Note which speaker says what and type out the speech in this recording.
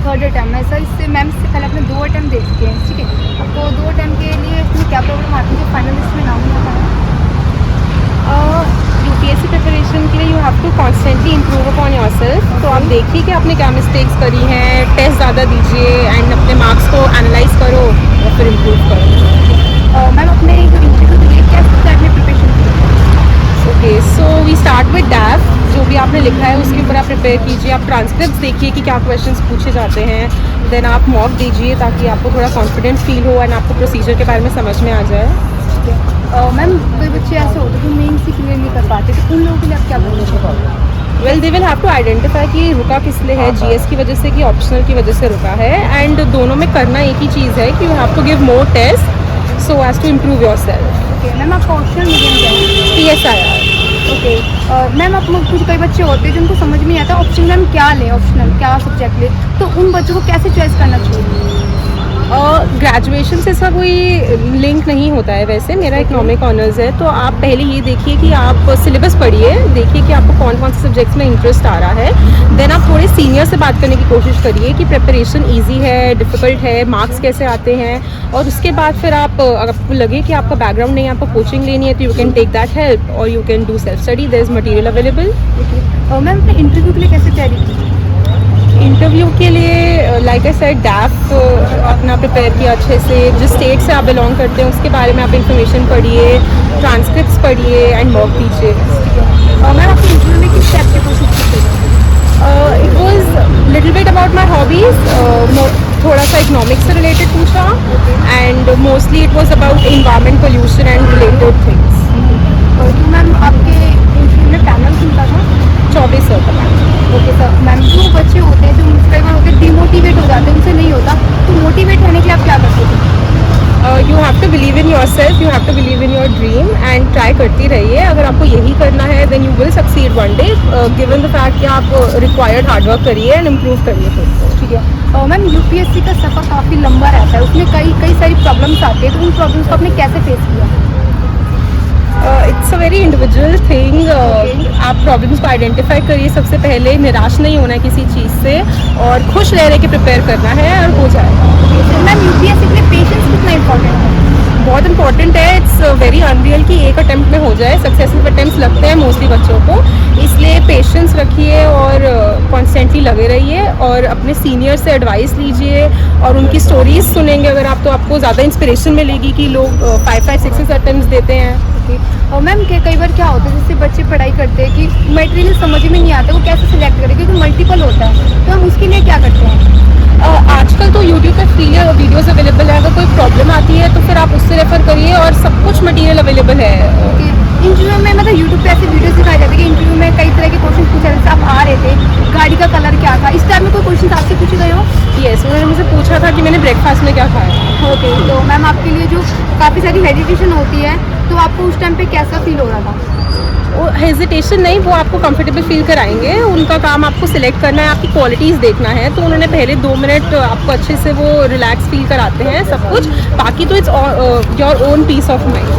Speaker 1: Third attempt है sir. इससे ma'am से पहले अपने 2 अटैम्प्ट दे चुके हैं, ठीक है। तो 2 अटैम्प्ट के लिए इसमें क्या प्रॉब्लम आती है, फाइनल लिस्ट में नाम नहीं आता है।
Speaker 2: यूपीएससी प्रिपरेशन के लिए you have to constantly improve upon yourself. तो आप देखिए कि आपने क्या मिस्टेक्स करी हैं, टेस्ट ज़्यादा दीजिए एंड अपने मार्क्स को एनालाइज करो और फिर इम्प्रूव करो।
Speaker 1: मैम अपने जो इंटरव्यू के लिए क्या टाइप में प्रिपरेशन की है?
Speaker 2: Okay, so we start with DAF. जो भी आपने लिखा है उसके ऊपर आप प्रिपेयर कीजिए। आप ट्रांसक्रिप्ट देखिए कि क्या क्वेश्चंस पूछे जाते हैं, देन आप मॉक दीजिए ताकि आपको थोड़ा कॉन्फिडेंट फील हो एंड आपको प्रोसीजर के बारे में समझ में आ जाए।
Speaker 1: मैम कोई बच्चे ऐसे होते हैं जो मेंस ही क्लियर नहीं कर पाते, तो उन लोगों के लिए आप क्या बोलना चाहोगे?
Speaker 2: Well, they will have to identify कि रुका किस लिए है, जीएस की वजह से कि ऑप्शनल की वजह से रुका है। एंड दोनों में करना एक ही चीज़ है कि you have to give more test so as to improve yourself.
Speaker 1: Okay ma'am, आपका ऑप्शनल मीडियम क्या है?
Speaker 2: PSIR।
Speaker 1: ओके मैम, आप कुछ कई बच्चे होते हैं जिनको समझ में नहीं आता ऑप्शनल मैम क्या ले, ऑप्शनल क्या सब्जेक्ट ले, तो उन बच्चों को कैसे चॉइस करना चाहिए?
Speaker 2: ग्रेजुएशन से इसका कोई लिंक नहीं होता है। वैसे मेरा इकोनॉमिक ऑनर्स है, तो आप पहले ये देखिए कि आप सिलेबस पढ़िए, देखिए कि आपको कौन कौन से सब्जेक्ट्स में इंटरेस्ट आ रहा है। देन आप थोड़े सीनियर से बात करने की कोशिश करिए कि प्रिपरेशन इजी है, डिफ़िकल्ट है, मार्क्स कैसे आते हैं। और उसके बाद फिर आप, अगर आपको लगे कि आपका बैकग्राउंड नहीं है, आपको कोचिंग लेनी है, तो you can take that help और you can do self study. There is material available.
Speaker 1: Ma'am अपने इंटरव्यू के लिए कैसे तैयारी की?
Speaker 2: इंटरव्यू के लिए लाइक आई सेड डैफ अपना प्रिपेयर किया अच्छे से। जिस स्टेट से आप बिलोंग करते हैं उसके बारे में आप इंफॉर्मेशन पढ़िए, ट्रांसक्रिप्ट्स पढ़िए एंड मॉक दीजिए।
Speaker 1: मैम आपने इंटरव्यू में किस टाइप की कोशिश की थी?
Speaker 2: It was little bit about my hobbies. थोड़ा सा इकोनॉमिक्स से रिलेटेड पूछा and mostly it was about environment, pollution and related things.
Speaker 1: तो मैम आपके इंटरव्यू में पैनल किनका था?
Speaker 2: 24 सौ का।
Speaker 1: Okay sir. मैम जो बच्चे होते हैं जो कई बार होते हैं डिमोटिवेट हो जाते हैं, उनसे नहीं होता, तो मोटिवेट होने के लिए आप क्या करते थे?
Speaker 2: You have to believe in yourself, you have to believe in your dream and try करती रहिए। अगर आपको यही करना है then you will succeed one day, given the fact कि आप रिक्वायर्ड हार्डवर्क करिए एंड इम्प्रूव करिए खुद को।
Speaker 1: ठीक है। मैम यूपीएससी का सफ़र काफ़ी लंबा रहता है, उसमें कई सारी प्रॉब्लम्स आती है, तो उन प्रॉब्लम्स को आपने कैसे फेस किया?
Speaker 2: It's a very individual thing. आप प्रॉब्लम्स को आइडेंटिफाई करिए सबसे पहले, निराश नहीं होना है किसी चीज़ से और खुश रह के प्रिपेयर करना है और हो जाएगा।
Speaker 1: मैम यूपीएससी के लिए पेशेंस कितना इंपॉर्टेंट है?
Speaker 2: बहुत इंपॉर्टेंट है। इट्स वेरी अनरियल कि एक अटेम्प्ट में हो जाए। सक्सेसफुल अटेम्प्ट्स लगते हैं मोस्टली बच्चों को, इसलिए पेशेंस रखिए और कॉन्स्टेंटली लगे रहिए और अपने सीनियर से एडवाइस लीजिए और उनकी स्टोरीज सुनेंगे अगर आप, तो आपको ज़्यादा इंस्पिरेशन मिलेगी कि लोग 5-6 अटेम्प्ट्स देते हैं।
Speaker 1: और मैम कई बार क्या होता है, जैसे बच्चे पढ़ाई करते हैं कि मटेरियल समझ में नहीं आता, वो कैसे सिलेक्ट करें क्योंकि मल्टीपल होता है, तो हम उसके लिए क्या करते हैं?
Speaker 2: आजकल तो यूट्यूब पर फ्री वीडियोस अवेलेबल है। अगर कोई प्रॉब्लम आती है तो फिर आप उससे रेफर करिए और सब कुछ मटेरियल अवेलेबल है।
Speaker 1: इंटरव्यू में मतलब यूट्यूब पे ऐसे वीडियोस दिखाई जाते हैं कि इंटरव्यू में कई तरह के क्वेश्चन पूछे जाते हैं। आप आ रहे थे, गाड़ी का कलर क्या था, इस टाइप में कोई क्वेश्चन आपसे पूछे गए हो?
Speaker 2: यस, उन्होंने मुझसे पूछा था कि मैंने ब्रेकफास्ट में क्या खाया।
Speaker 1: ओके, तो मैम आपके लिए जो काफ़ी सारी हेजिटेशन होती है, तो आपको उस टाइम पे कैसा फील हो रहा था?
Speaker 2: वो हेजिटेशन नहीं, वो आपको कंफर्टेबल फील कराएंगे। उनका काम आपको सिलेक्ट करना है, आपकी क्वालिटीज़ देखना है, तो उन्होंने पहले 2 मिनट आपको अच्छे से वो रिलैक्स फील कराते हैं सब कुछ। बाकी तो it's your own peace of mind.